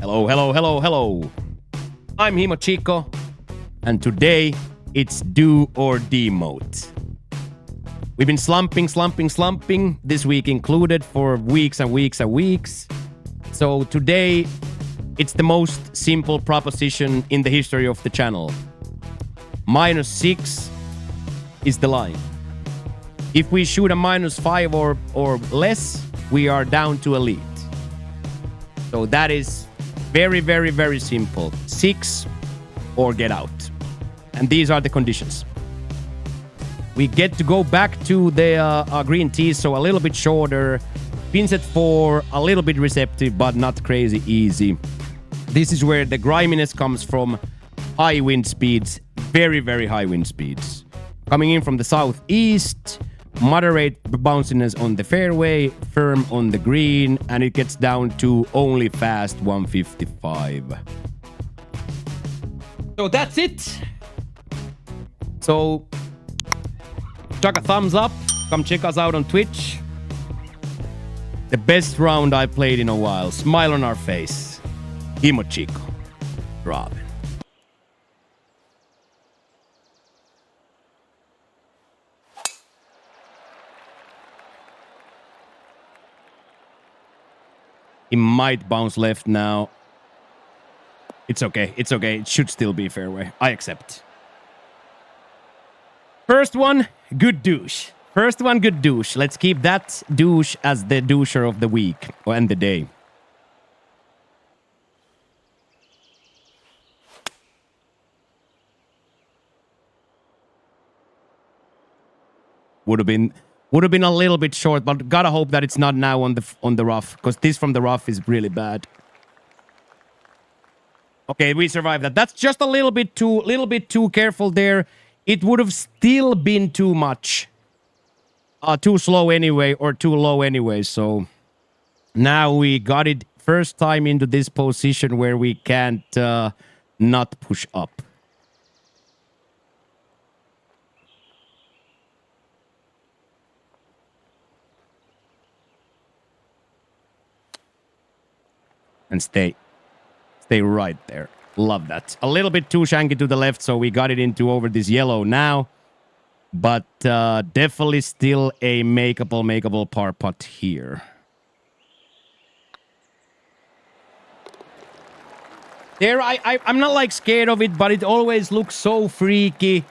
Hello, hello, hello, hello. I'm Himo, and today it's do or demote. We've been slumping this week included for weeks and weeks and weeks. So today it's the most simple proposition in the history of the channel. -6 is the line. If we shoot a -5 or less, we are down to elite. So that is very, very, very simple. 6 or get out. And these are the conditions. We get to go back to the green tee, so a little bit shorter. Pins at 4, a little bit receptive, but not crazy easy. This is where the griminess comes from. High wind speeds, very, very high wind speeds. Coming in from the southeast, moderate bounciness on the fairway, firm on the green, and it gets down to only fast 155. So that's it. So chuck a thumbs up. Come check us out on Twitch. The best round I played in a while. Smile on our face. Himo, Robin. He might bounce left now. It's okay. It's okay. It should still be fairway. I accept. First one, good douche. First one, good douche. Let's keep that douche as the doucher of the week and the day. Would have been a little bit short, but gotta hope that it's not now on the rough, because this from the rough is really bad. Okay, we survived that. That's just a little bit too careful there. It would have still been too much. Too slow anyway, or too low anyway. So now we got it first time into this position where we can't not push up. And stay right there. Love that. A little bit too shanky to the left, so we got it into over this yellow now. But definitely still a makeable par putt here. There, I'm not like scared of it, but it always looks so freaky.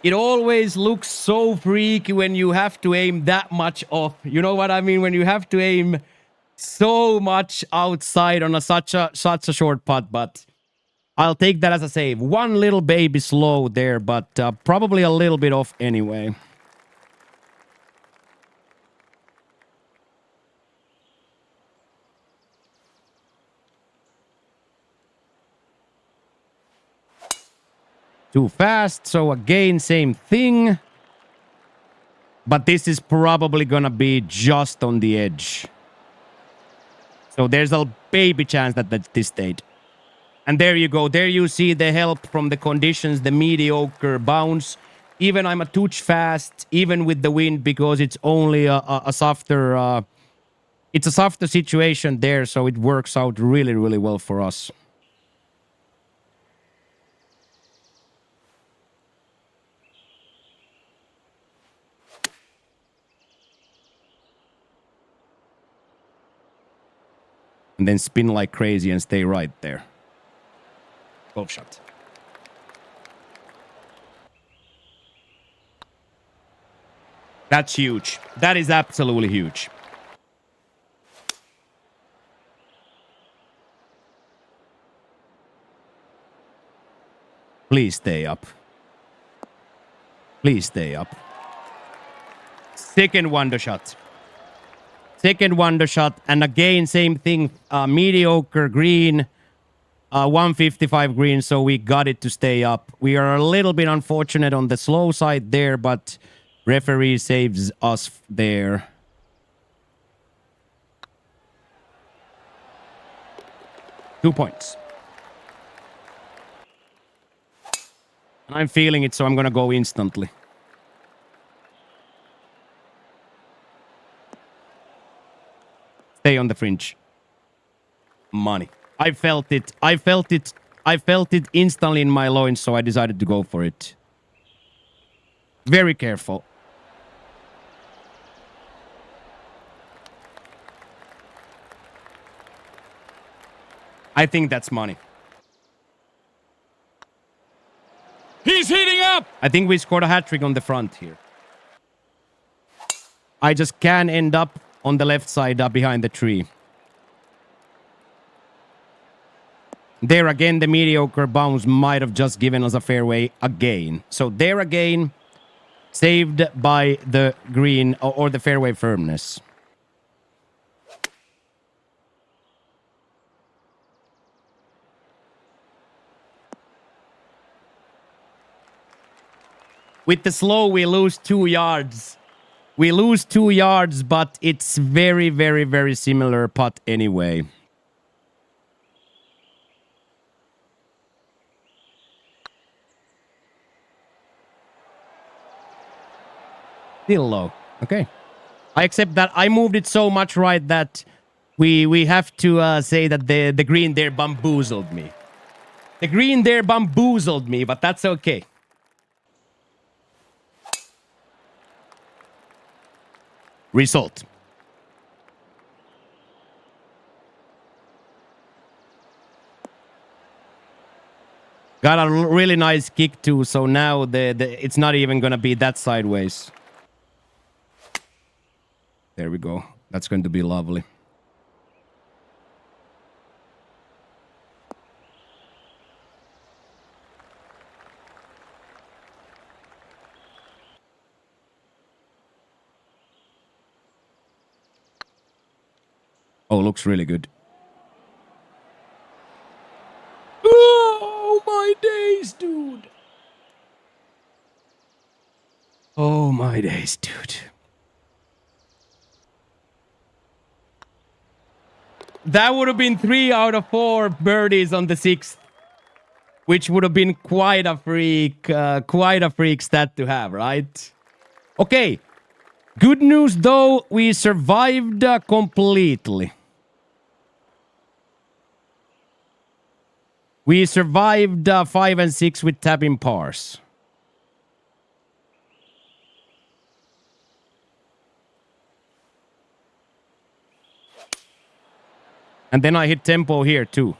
It always looks so freaky when you have to aim that much off. You know what I mean? When you have to aim so much outside on such a short putt, but I'll take that as a save. One little baby slow there, but probably a little bit off anyway. Too fast, so again, same thing. But this is probably gonna be just on the edge. So there's a baby chance that this stayed. And there you go. There you see the help from the conditions, the mediocre bounce. Even I'm a touch fast, even with the wind, because it's only a softer... it's a softer situation there, so it works out really, really well for us. And then spin like crazy and stay right there. Golf shot. That's huge. That is absolutely huge. Please stay up. Please stay up. Second wonder shot. Second wonder shot, and again, same thing, mediocre green, 155 green, so we got it to stay up. We are a little bit unfortunate on the slow side there, but referee saves us there. Two points. And I'm feeling it, so I'm gonna go instantly. Stay on the fringe. Money. I felt it. I felt it. I felt it instantly in my loins, so I decided to go for it. Very careful. I think that's money. He's heating up! I think we scored a hat-trick on the front here. I just can end up on the left side behind the tree. There again, the mediocre bounce might have just given us a fairway again. So there again, saved by the green or the fairway firmness. With the slow, we lose 2 yards. We lose 2 yards, but it's very, very, very similar putt anyway. Still low. Okay. I accept that. I moved it so much right that we have to say that the green there bamboozled me. The green there bamboozled me, but that's okay. Result. Got a really nice kick too, so now it's not even gonna be that sideways. There we go. That's going to be lovely. Oh, looks really good. Oh, my days, dude. Oh, my days, dude. That would have been 3 out of 4 birdies on the 6th. Which would have been quite a freak stat to have, right? Okay. Good news, though, we survived completely. We survived 5 and 6 with tapping pars. And then I hit tempo here, too.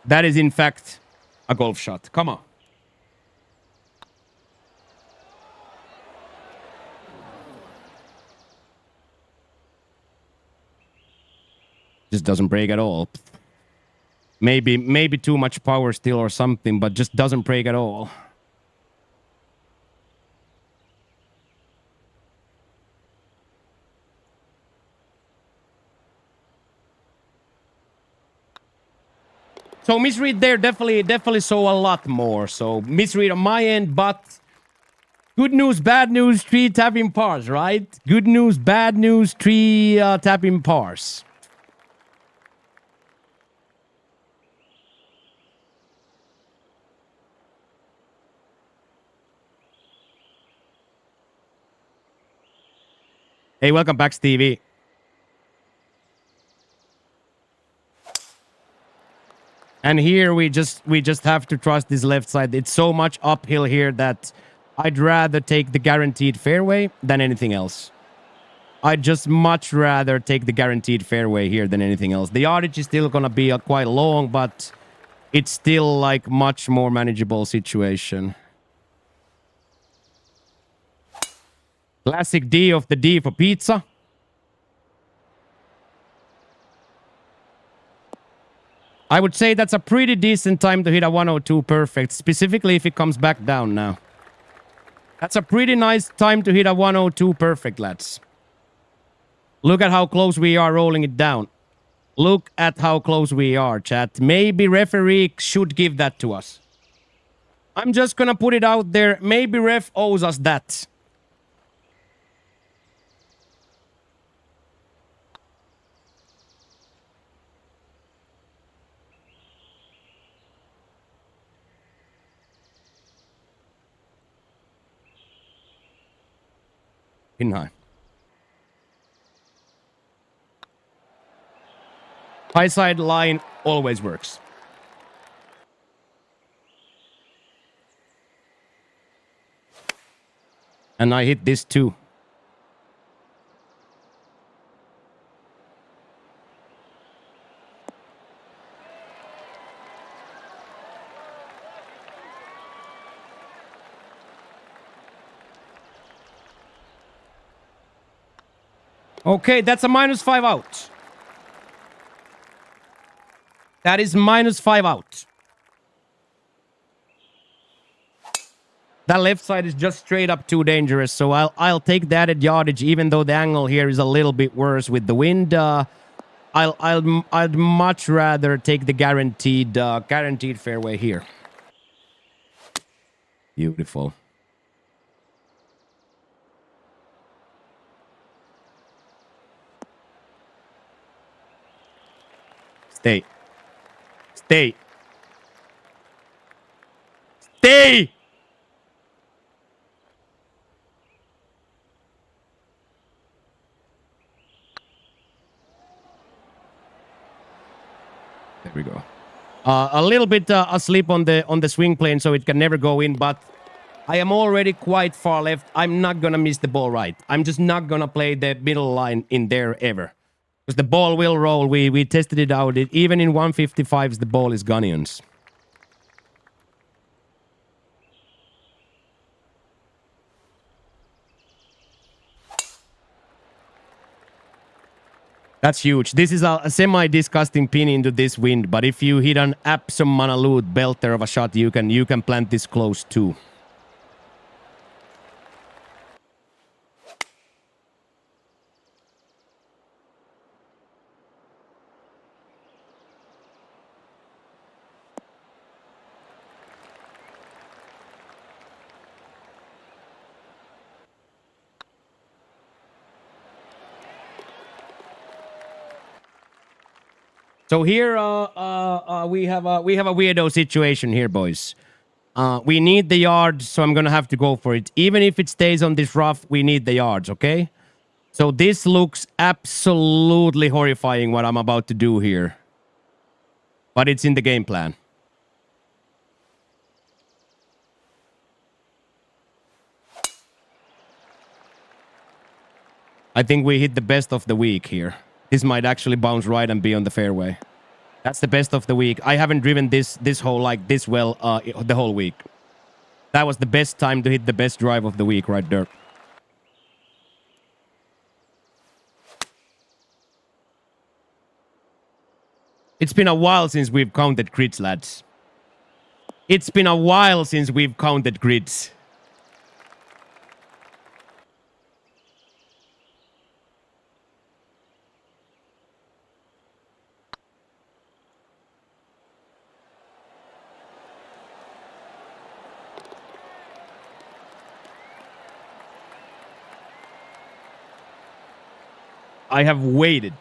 That is, in fact, a golf shot. Come on. Just doesn't break at all. Maybe too much power still or something, but just doesn't break at all. So misread there definitely saw a lot more. So misread on my end, but good news, bad news, 3 tapping pars, right? Good news, bad news, 3 tapping pars. Hey, welcome back, Stevie. And here we just have to trust this left side. It's so much uphill here that I'd rather take the guaranteed fairway than anything else. I'd just much rather take the guaranteed fairway here than anything else. The yardage is still gonna be quite long, but it's still like much more manageable situation. Classic D of the D for pizza. I would say that's a pretty decent time to hit a 102 perfect, specifically if it comes back down now. That's a pretty nice time to hit a 102 perfect, lads. Look at how close we are rolling it down. Look at how close we are, chat. Maybe referee should give that to us. I'm just gonna put it out there. Maybe ref owes us that. Pin high. High side line always works. And I hit this too. Okay, that's a -5 out. That is -5 out. That left side is just straight up too dangerous, so I'll take that at yardage, even though the angle here is a little bit worse with the wind. I'd much rather take the guaranteed fairway here. Beautiful. Stay. Stay. Stay! There we go. A little bit asleep on the swing plane, so it can never go in, but I am already quite far left. I'm not gonna miss the ball right. I'm just not gonna play the middle line in there ever. Because the ball will roll. We tested it out. Even in 155s, the ball is Gunnions. That's huge. This is a semi-disgusting pin into this wind, but if you hit an absolute belter of a shot, you can plant this close too. So here we have a weirdo situation here, boys. We need the yards, so I'm gonna have to go for it. Even if it stays on this rough, we need the yards, okay? So this looks absolutely horrifying what I'm about to do here. But it's in the game plan. I think we hit the best of the week here. This might actually bounce right and be on the fairway. That's the best of the week. I haven't driven this hole like this well the whole week. That was the best time to hit the best drive of the week right there. It's been a while since we've counted grids, lads. It's been a while since we've counted grids. I have waited.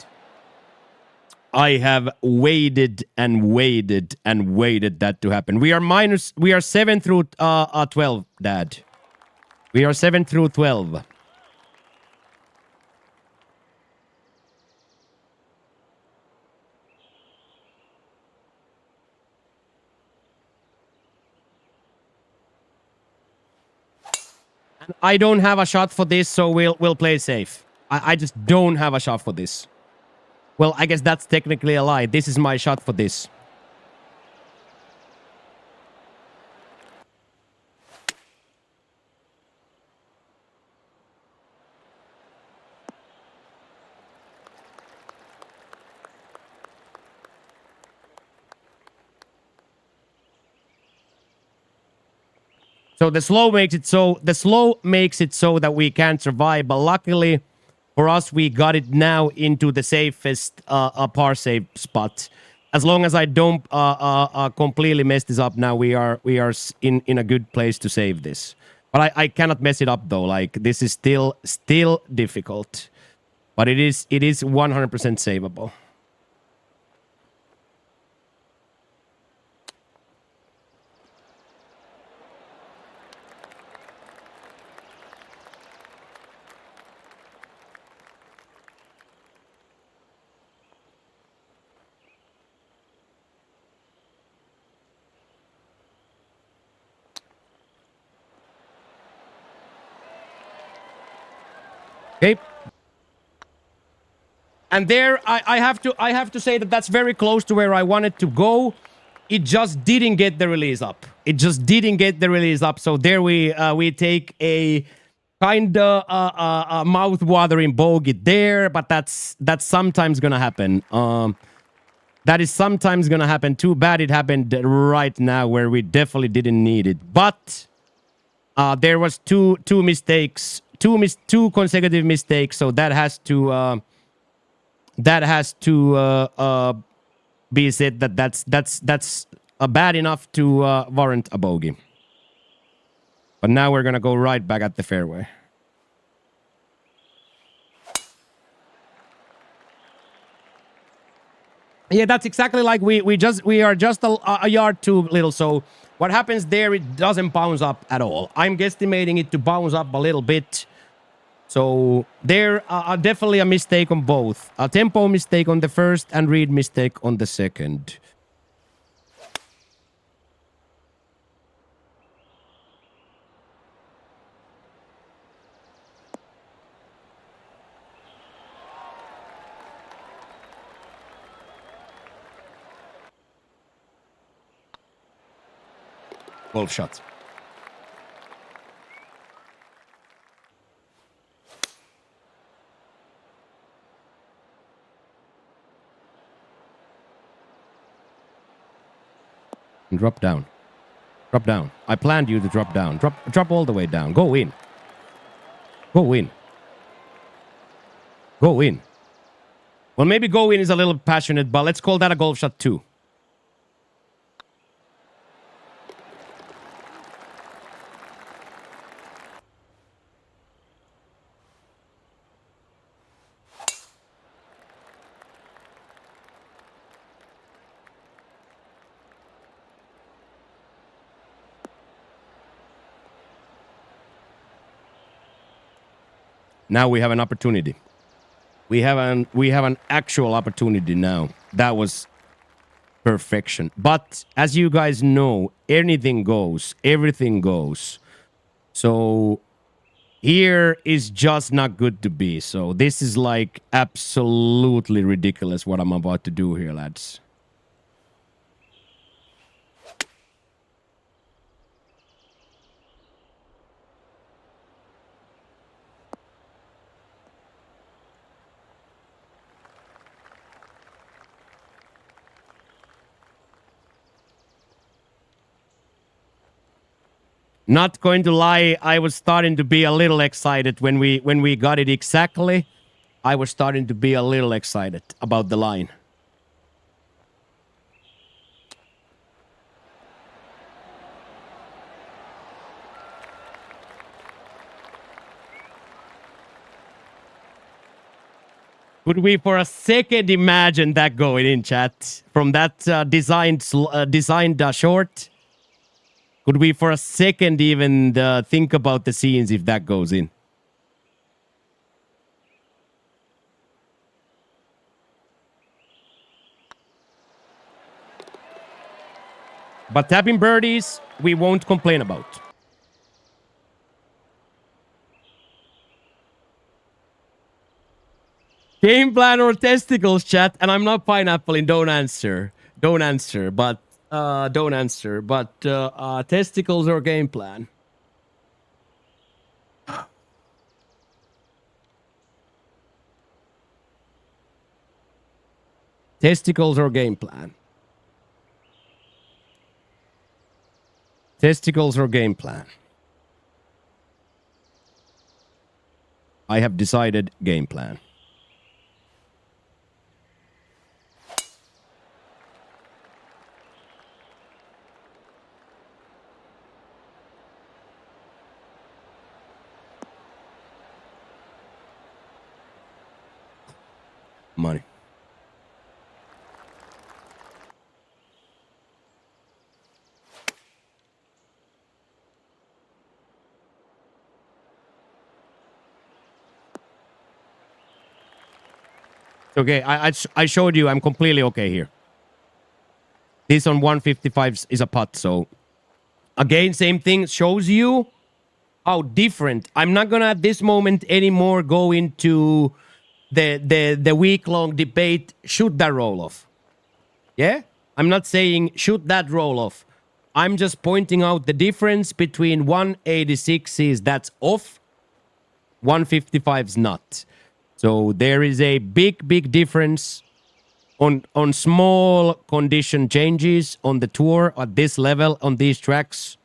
I have waited and waited and waited that to happen. We are 7 through 12, Dad. We are 7 through 12. And I don't have a shot for this, so we'll play safe. I just don't have a shot for this. Well, I guess that's technically a lie. This is my shot for this. So the slow makes it so that we can't survive, but luckily for us we got it now into the safest par save spot. As long as I don't completely mess this up now, we are in a good place to save this. But I cannot mess it up though. Like this is still difficult. But it is 100% savable. Okay. And there, I have to say that that's very close to where I wanted to go. It just didn't get the release up. It just didn't get the release up. So there we take a kind of mouth-watering bogey there, but that's sometimes gonna happen. That is sometimes gonna happen. Too bad it happened right now where we definitely didn't need it. But there was two mistakes, two consecutive mistakes. So that has to be said that that's bad enough to warrant a bogey. But now we're gonna go right back at the fairway. Yeah, that's exactly like we are just a yard too little. So what happens there? It doesn't bounce up at all. I'm guesstimating it to bounce up a little bit. So there are definitely a mistake on both. A tempo mistake on the first and read mistake on the second. Golf shot. And drop down. Drop down. I planned you to drop down. Drop all the way down. Go in. Go in. Go in. Well, maybe go in is a little passionate, but let's call that a golf shot too. Now we have an opportunity. We have an actual opportunity now. That was perfection. But as you guys know, anything goes, everything goes. So here is just not good to be. So this is like absolutely ridiculous what I'm about to do here, lads. Not going to lie, I was starting to be a little excited when we got it exactly. I was starting to be a little excited about the line. Could we for a second imagine that going in, chat? From that designed short? Could we for a second even think about the scenes if that goes in? But tapping birdies, we won't complain about. Game plan or testicles, chat? And I'm not pineappling, don't answer. Don't answer, but... don't answer, but testicles or game plan? Testicles or game plan? Testicles or game plan? I have decided game plan. Money. Okay, I showed you I'm completely okay here. This on 155 is a putt, so again, same thing. Shows you how different. I'm not gonna at this moment anymore go into the week-long debate. Shoot that roll off. Yeah? I'm not saying shoot that roll off. I'm just pointing out the difference between 186s that's off, 155's not. So there is a big difference on small condition changes on the tour at this level on these tracks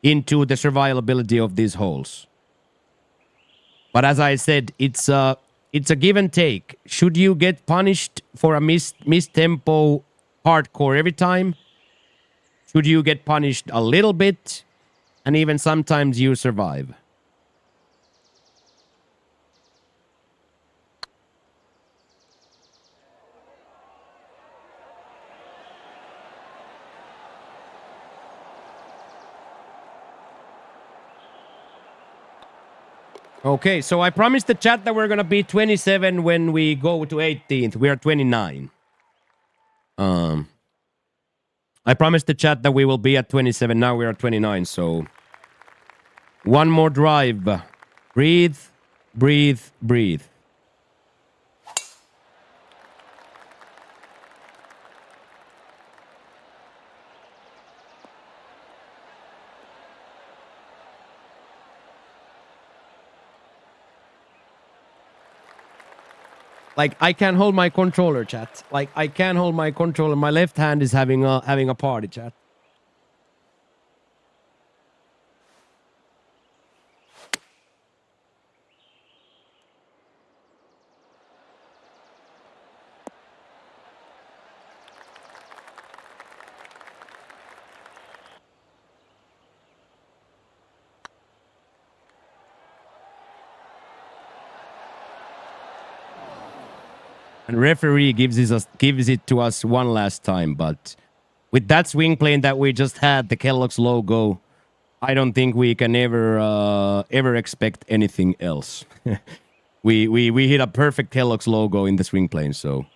into the survivability of these holes. But as I said, it's a give and take. Should you get punished for a missed tempo hardcore every time? Should you get punished a little bit? And even sometimes you survive. Okay, so I promised the chat that we're gonna be 27 when we go to 18th. We are 29. I promised the chat that we will be at 27. Now we are 29, so one more drive. Breathe, breathe, breathe. Like, I can't hold my controller, chat. Like, I can't hold my controller. My left hand is having a party, chat. And referee gives it to us one last time, but with that swing plane that we just had, the Kellogg's logo, I don't think we can ever expect anything else. we hit a perfect Kellogg's logo in the swing plane, so.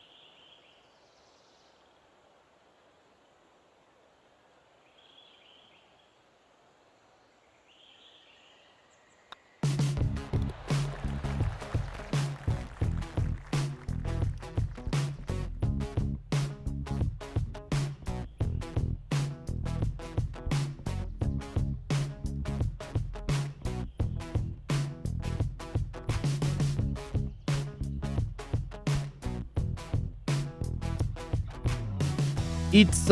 It's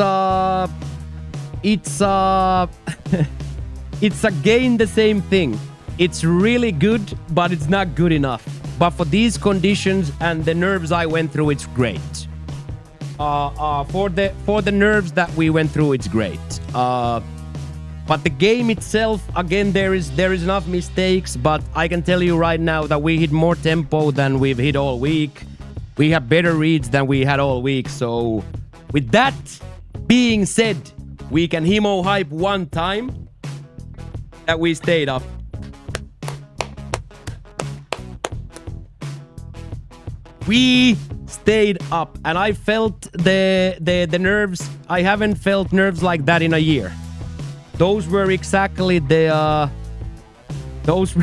it's again the same thing. It's really good, but it's not good enough. But for these conditions and the nerves I went through, it's great. For the nerves that we went through, it's great. But the game itself, again, there is enough mistakes. But I can tell you right now that we hit more tempo than we've hit all week. We have better reads than we had all week. So with that being said, we can Himo hype one time that we stayed up. We stayed up, and I felt the nerves. I haven't felt nerves like that in a year. Those were exactly the those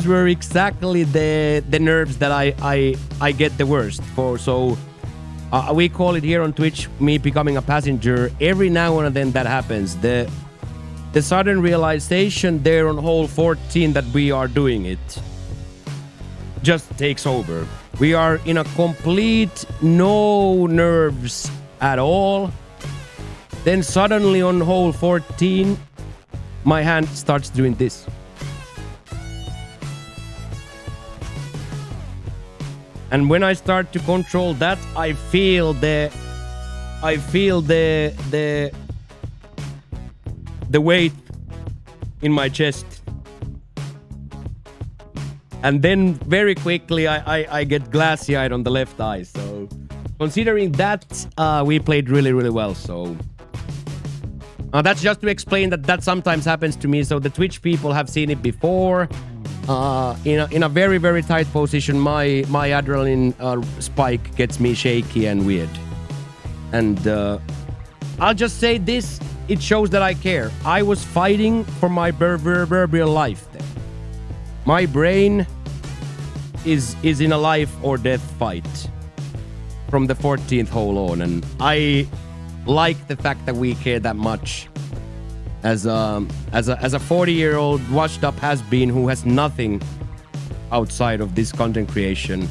were exactly the nerves that I get the worst for. So we call it here on Twitch me becoming a passenger. Every now and then that happens. The sudden realization there on hole 14 that we are doing it just takes over. We are in a complete no nerves at all. Then suddenly on hole 14, my hand starts doing this. And when I start to control that, I feel the weight in my chest. And then very quickly I get glassy-eyed on the left eye. So considering that, we played really, really well. So that's just to explain that sometimes happens to me. So the Twitch people have seen it before. In a very, very tight position, my adrenaline spike gets me shaky and weird. And I'll just say this, it shows that I care. I was fighting for my proverbial life there. My brain is in a life or death fight from the 14th hole on, and I like the fact that we care that much. As a 40-year-old washed up has-been who has nothing outside of this content creation,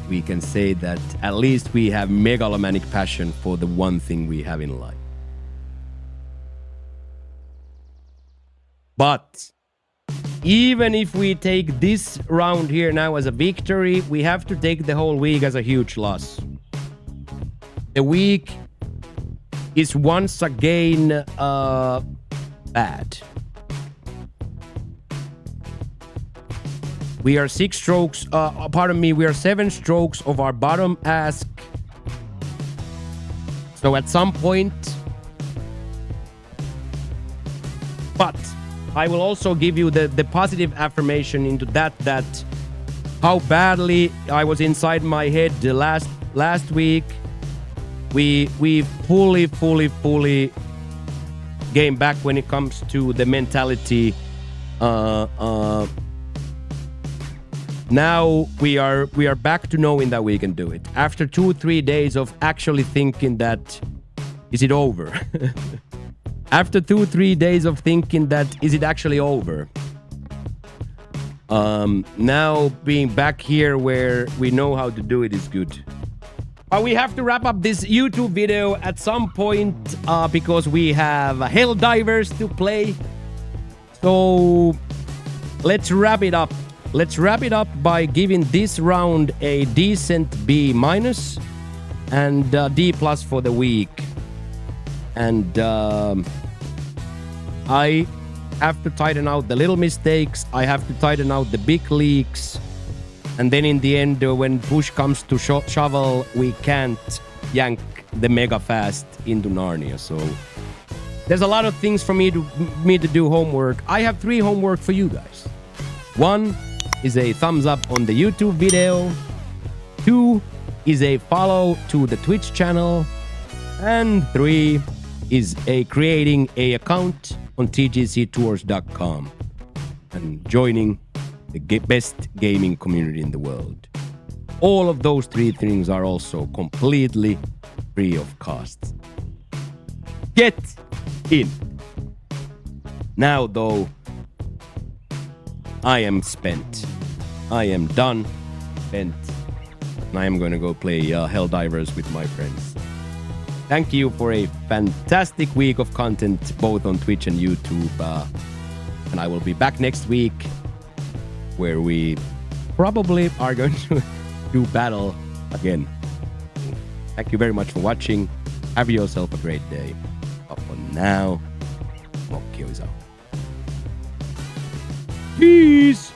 we can say that at least we have megalomaniac passion for the one thing we have in life. But even if we take this round here now as a victory, we have to take the whole week as a huge loss. The week is once again bad. We are 6 strokes, we are 7 strokes of our bottom ask. So at some point, but I will also give you the positive affirmation into that how badly I was inside my head the last week. We fully came back when it comes to the mentality. Now we are back to knowing that we can do it. After 2-3 days of actually thinking that, is it over? After 2-3 days of thinking that, is it actually over? Now being back here where we know how to do it is good. But we have to wrap up this YouTube video at some point because we have Hell Divers to play. So let's wrap it up. Let's wrap it up by giving this round a decent B- and D+ for the week. And I have to tighten out the little mistakes. I have to tighten out the big leaks. And then in the end, when push comes to shovel, we can't yank the mega fast into Narnia. So there's a lot of things for me to do homework. I have 3 homework for you guys. 1 is a thumbs up on the YouTube video. 2 is a follow to the Twitch channel. And 3 is creating a account on tgctours.com and joining the best gaming community in the world. All of those 3 things are also completely free of cost. Get in. Now though, I am spent. I am done, spent, and I am going to go play Helldivers with my friends. Thank you for a fantastic week of content, both on Twitch and YouTube. And I will be back next week, where we probably are going to do battle again. Thank you very much for watching. Have yourself a great day. But for now, Mokkio is out. Peace!